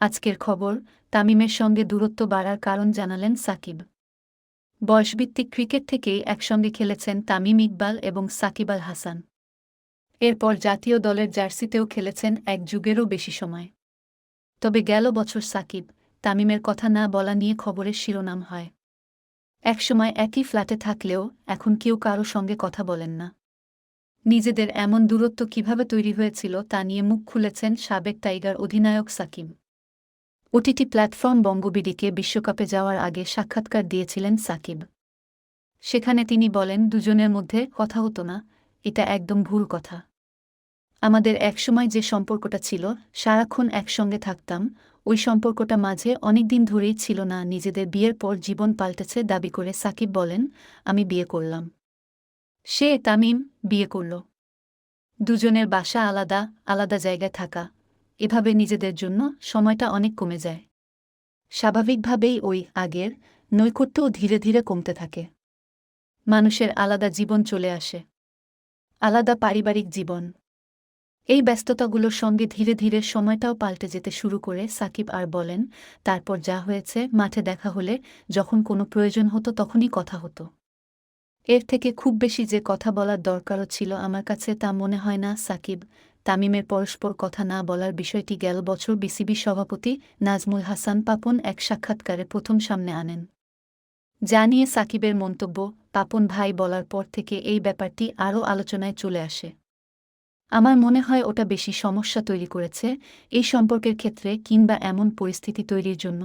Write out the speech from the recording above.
আজকের খবর, তামিমের সঙ্গে দূরত্ব বাড়ার কারণ জানালেন সাকিব। বয়সভিত্তিক ক্রিকেট থেকেই একসঙ্গে খেলেছেন তামিম ইকবাল এবং সাকিব আল হাসান। এরপর জাতীয় দলের জার্সিতেও খেলেছেন এক যুগেরও বেশি সময়। তবে গেল বছর সাকিব, তামিমের কথা না বলা নিয়ে খবরের শিরোনাম হয়। একসময় একই ফ্ল্যাটে থাকলেও এখন কেউ কারও সঙ্গে কথা বলেন না। নিজেদের এমন দূরত্ব কিভাবে তৈরি হয়েছিল তা নিয়ে মুখ খুলেছেন সাবেক টাইগার অধিনায়ক সাকিব। ওটিটি প্ল্যাটফর্ম বঙ্গবিডিকে বিশ্বকাপে যাওয়ার আগে সাক্ষাৎকার দিয়েছিলেন সাকিব। সেখানে তিনি বলেন, দুজনের মধ্যে কথা হতো না, এটা একদম ভুল কথা। আমাদের একসময় যে সম্পর্কটা ছিল, সারাক্ষণ একসঙ্গে থাকতাম, ওই সম্পর্কটা মাঝে অনেকদিন ধরেই ছিল না। নিজেদের বিয়ের পর জীবন পাল্টেছে দাবি করে সাকিব বলেন, আমি বিয়ে করলাম, সে তামিম বিয়ে করল। দুজনের বাসা আলাদা আলাদা জায়গায় থাকা, এভাবে নিজেদের জন্য সময়টা অনেক কমে যায়। স্বাভাবিকভাবেই ওই আগের নৈকট্যও ধীরে ধীরে কমতে থাকে। মানুষের আলাদা জীবন চলে আসে, আলাদা পারিবারিক জীবন। এই ব্যস্ততাগুলোর সঙ্গে ধীরে ধীরে সময়টাও পাল্টে যেতে শুরু করে সাকিব। আর বলেন, তারপর যা হয়েছে, মাঠে দেখা হলে যখন কোনো প্রয়োজন হতো তখনই কথা হতো। এর থেকে খুব বেশি যে কথা বলার দরকারও ছিল আমার কাছে তা মনে হয় না। সাকিব তামিমের পরস্পর কথা না বলার বিষয়টি গেল বছর বিসিবি সভাপতি নাজমুল হাসান পাপন এক সাক্ষাৎকারে প্রথম সামনে আনেন। যা নিয়ে সাকিবের মন্তব্য, পাপন ভাই বলার পর থেকে এই ব্যাপারটি আরও আলোচনায় চলে আসে। আমার মনে হয় ওটা বেশি সমস্যা তৈরি করেছে এই সম্পর্কের ক্ষেত্রে, কিংবা এমন পরিস্থিতি তৈরির জন্য